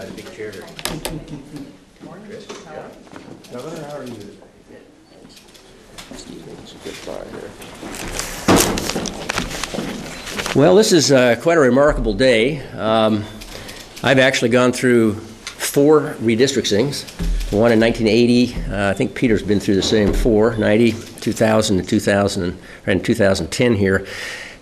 by the big chair here. Chris, Governor, how are you? Well, this is quite a remarkable day. I've actually gone through 4 redistrictings, one in 1980. I think Peter's been through the same 4, 90, 2000, and 2010 here.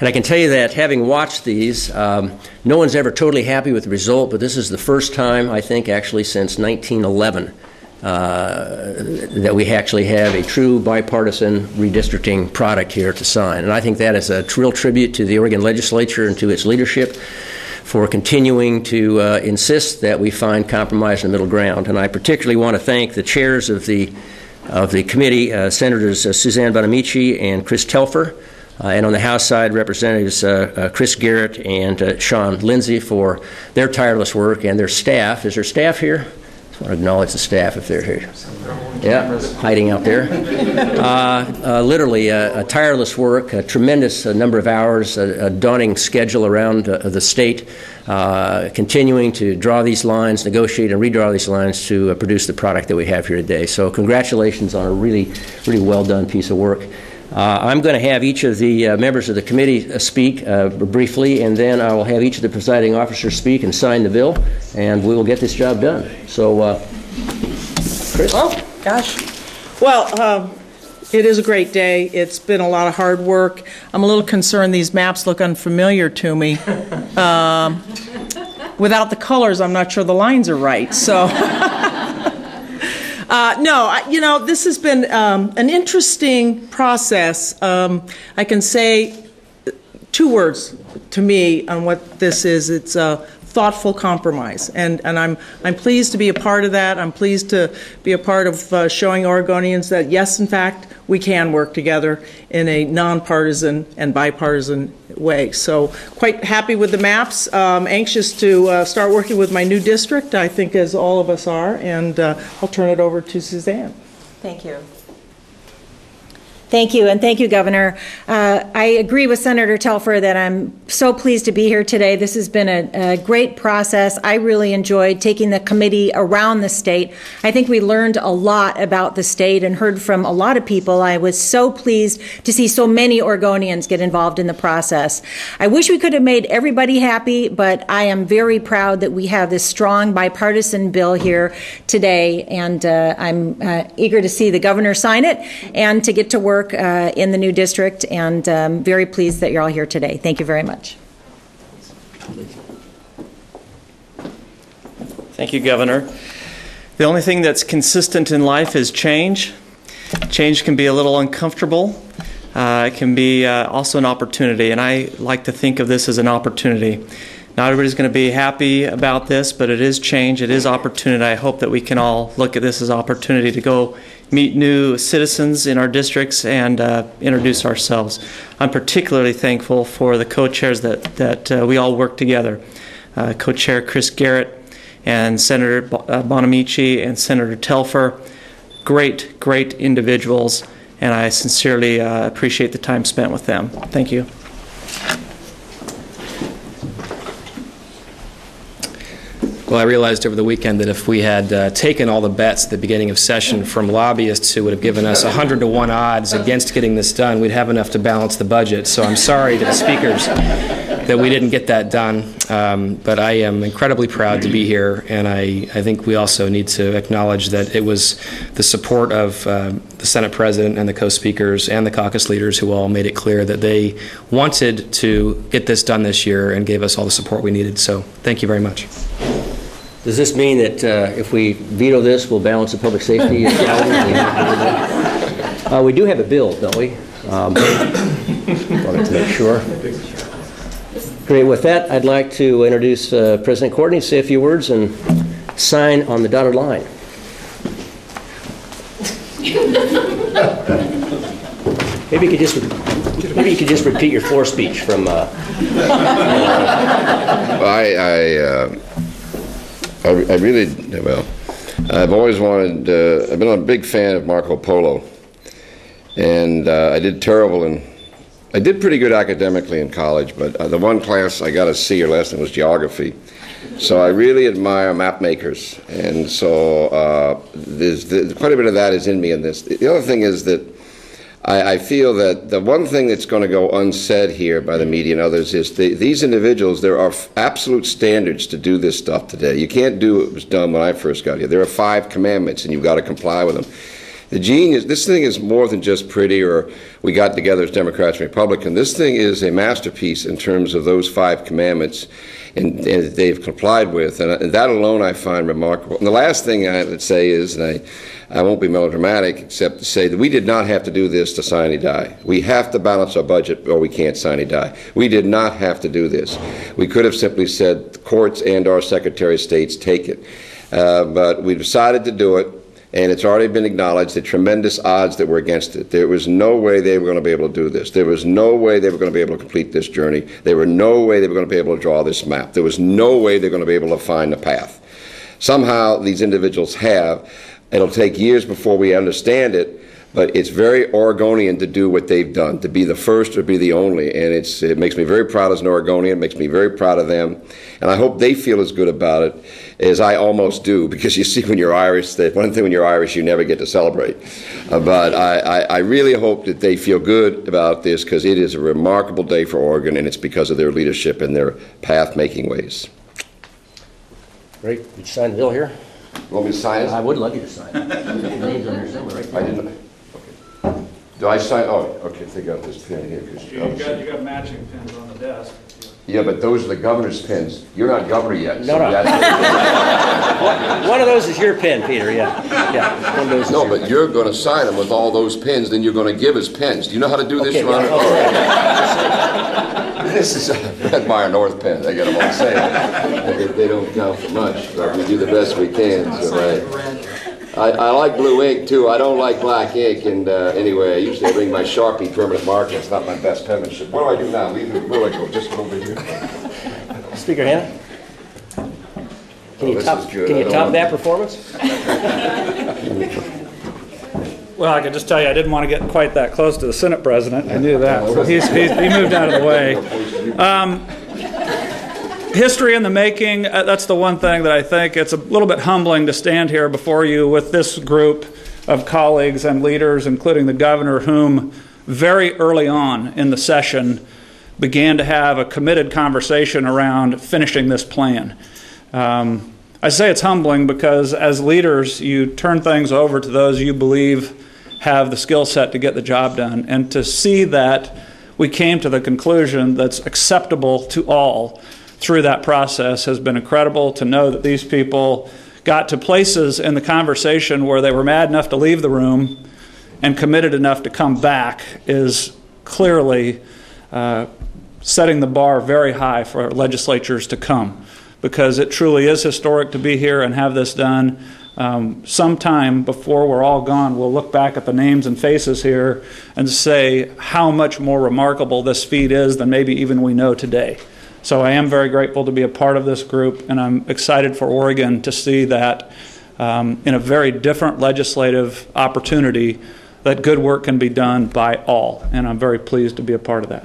And I can tell you that having watched these, no one's ever totally happy with the result, but this is the first time, I think, actually since 1911 that we actually have a true bipartisan redistricting product here to sign. And I think that is a real tribute to the Oregon legislature and to its leadership for continuing to insist that we find compromise in the middle ground. And I particularly want to thank the chairs of the committee, Senators Suzanne Bonamici and Chris Telfer, and on the House side, Representatives Chris Garrett and Sean Lindsay for their tireless work, and their staff. Is there staff here? I just want to acknowledge the staff if they're here. Yeah, hiding out there. Literally a tireless work, a tremendous number of hours, a daunting schedule around the state, continuing to draw these lines, negotiate and redraw these lines to produce the product that we have here today. So congratulations on a really, really well done piece of work. I'm going to have each of the members of the committee speak briefly, and then I will have each of the presiding officers speak and sign the bill, and we will get this job done. So, Chris? Oh, gosh. Well, it is a great day. It's been a lot of hard work. I'm a little concerned these maps look unfamiliar to me. Without the colors, I'm not sure the lines are right. So. No, you know, this has been an interesting process. I can say 2 words to me on what this is. It's a thoughtful compromise, and I'm pleased to be a part of that. I'm pleased to be a part of showing Oregonians that yes, in fact, we can work together in a nonpartisan and bipartisan way. So quite happy with the maps. Anxious to start working with my new district, I think, as all of us are, and I'll turn it over to Suzanne. Thank you. Thank you, and thank you, Governor. I agree with Senator Telfer that I'm so pleased to be here today. This has been a great process. I really enjoyed taking the committee around the state. I think we learned a lot about the state and heard from a lot of people. I was so pleased to see so many Oregonians get involved in the process. I wish we could have made everybody happy, but I am very proud that we have this strong bipartisan bill here today, and I'm eager to see the governor sign it and to get to work in the new district, and very pleased that you're all here today. Thank you very much. Thank you, Governor. The only thing that's consistent in life is change. Change can be a little uncomfortable. It can be also an opportunity, and I like to think of this as an opportunity. Not everybody's going to be happy about this, but it is change. It is opportunity. I hope that we can all look at this as opportunity to go meet new citizens in our districts and introduce ourselves. I'm particularly thankful for the co-chairs that we all work together. Co-chair Chris Garrett and Senator Bonamici and Senator Telfer. Great, great individuals, and I sincerely appreciate the time spent with them. Thank you. Well, I realized over the weekend that if we had taken all the bets at the beginning of session from lobbyists who would have given us 100-to-1 odds against getting this done, we'd have enough to balance the budget. So I'm sorry to the speakers that we didn't get that done. But I am incredibly proud to be here, and I think we also need to acknowledge that it was the support of the Senate President and the co-speakers and the caucus leaders who all made it clear that they wanted to get this done this year and gave us all the support we needed. So thank you very much. Does this mean that if we veto this, we'll balance the public safety? We do have a bill, don't we? Wanted to make sure. Great. With that, I'd like to introduce President Courtney, say a few words, and sign on the dotted line. Maybe you could just repeat your floor speech from. I really, well, I've always wanted, I've been a big fan of Marco Polo, and I did terrible in I did pretty good academically in college, but the one class I got a C or less in was geography. So I really admire map makers, and so quite a bit of that is in me in this. The other thing is that I feel that the one thing that's going to go unsaid here by the media and others is these individuals, there are absolute standards to do this stuff today. You can't do what was done when I first got here. There are 5 commandments, and you've got to comply with them. The genius, this thing is more than just pretty or we got together as Democrats and Republicans. This thing is a masterpiece in terms of those 5 commandments and they've complied with. And that alone I find remarkable. And the last thing I would say is, and I won't be melodramatic except to say that we did not have to do this to sine die. We have to balance our budget or we can't sine die. We did not have to do this. We could have simply said the courts and our Secretary of States take it. But we decided to do it. And it's already been acknowledged the tremendous odds that were against it. There was no way they were going to be able to do this. There was no way they were going to be able to complete this journey. There was no way they were going to be able to draw this map. There was no way they're going to be able to find the path. Somehow these individuals have. It'll take years before we understand it, but it's very Oregonian to do what they've done, to be the first or be the only. And it makes me very proud as an Oregonian. It makes me very proud of them. And I hope they feel as good about it as I almost do, because you see when you're Irish, one thing when you're Irish, you never get to celebrate. But I really hope that they feel good about this, because it is a remarkable day for Oregon, and it's because of their leadership and their path-making ways. Great. Would you sign the bill here? You want me to sign it? I would love you to sign it. Your name's on your symbol right there. I didn't. Okay. Do I sign? Oh, okay. I got this pen here. You got matching pins on the desk. Yeah, but those are the governor's pins. You're not governor yet. No, no. One of those is your pen, Peter, yeah. One of those no, but you're going to sign them with all those pins, then you're going to give us pens. Do you know how to do this, okay, Ron? Yeah, This is a Red Meyer North pen. They get them on sale. They don't count for much, but we do the best we can. So, right. I like blue ink, too. I don't like black ink. And anyway, I usually bring my Sharpie permanent marker. It's not my best penmanship. What do I do now? Where do I go? Just go over here? Speaker Hannah? Can you top that performance? Well, I could just tell you I didn't want to get quite that close to the Senate President. I knew that. So he moved out of the way. History in the making, that's the one thing that I think it's a little bit humbling to stand here before you with this group of colleagues and leaders, including the governor, whom very early on in the session began to have a committed conversation around finishing this plan. I say it's humbling because as leaders, you turn things over to those you believe have the skill set to get the job done. And to see that we came to the conclusion that's acceptable to all through that process has been incredible. To know that these people got to places in the conversation where they were mad enough to leave the room and committed enough to come back is clearly setting the bar very high for legislatures to come, because it truly is historic to be here and have this done. Sometime before we're all gone, we'll look back at the names and faces here and say how much more remarkable this feat is than maybe even we know today. So I am very grateful to be a part of this group, and I'm excited for Oregon to see that in a very different legislative opportunity, that good work can be done by all, and I'm very pleased to be a part of that.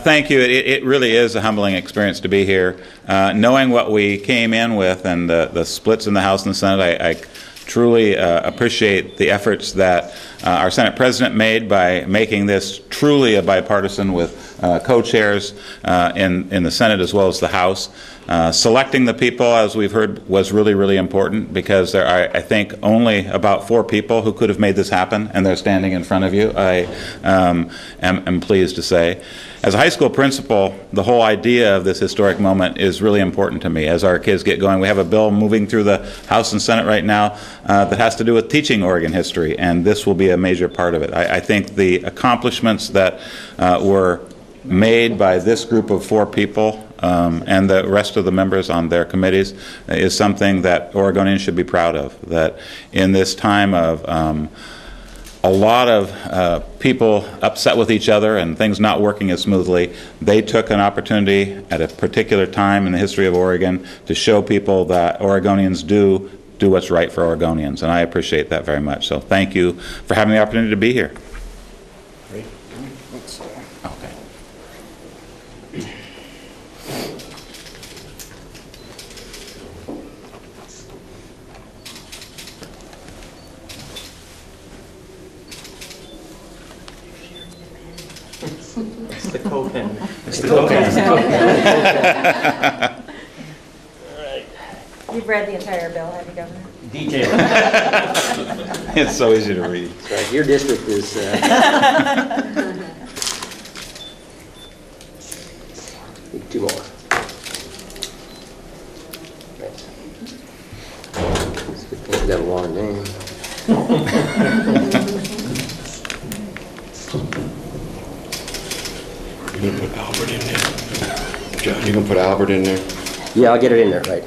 Thank you. It really is a humbling experience to be here. Knowing what we came in with and the splits in the House and the Senate, I truly appreciate the efforts that our Senate President made by making this truly a bipartisan with co-chairs in the Senate as well as the House. Selecting the people, as we've heard, was really, really important, because there are, I think, only about 4 people who could have made this happen, and they're standing in front of you, I am pleased to say. As a high school principal, the whole idea of this historic moment is really important to me as our kids get going. We have a bill moving through the House and Senate right now that has to do with teaching Oregon history, and this will be a major part of it. I think the accomplishments that were made by this group of 4 people and the rest of the members on their committees is something that Oregonians should be proud of. That in this time of a lot of people upset with each other and things not working as smoothly. They took an opportunity at a particular time in the history of Oregon to show people that Oregonians do what's right for Oregonians, and I appreciate that very much. So thank you for having the opportunity to be here. Great. Okay. It's the co-pen. It's the co-pen. You've read the entire bill, have you, Governor? Detail. It's so easy to read. That's right. Your district is... Need 2 more. Thanks. It's a good thing you got a long name. You gonna put Albert in there? John, you gonna put Albert in there? Yeah, I'll get it in there, right.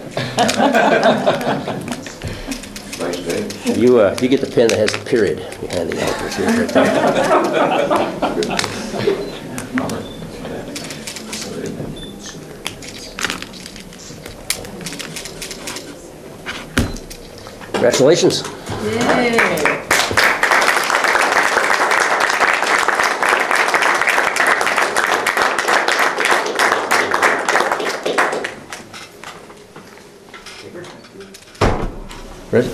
Nice day. You get the pen that has a period behind the Albert here. Congratulations. Yay. Ready?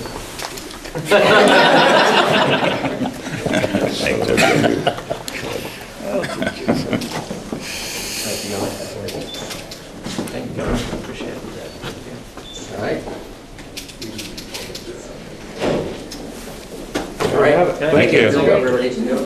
All right. All right. Thank you. Everybody.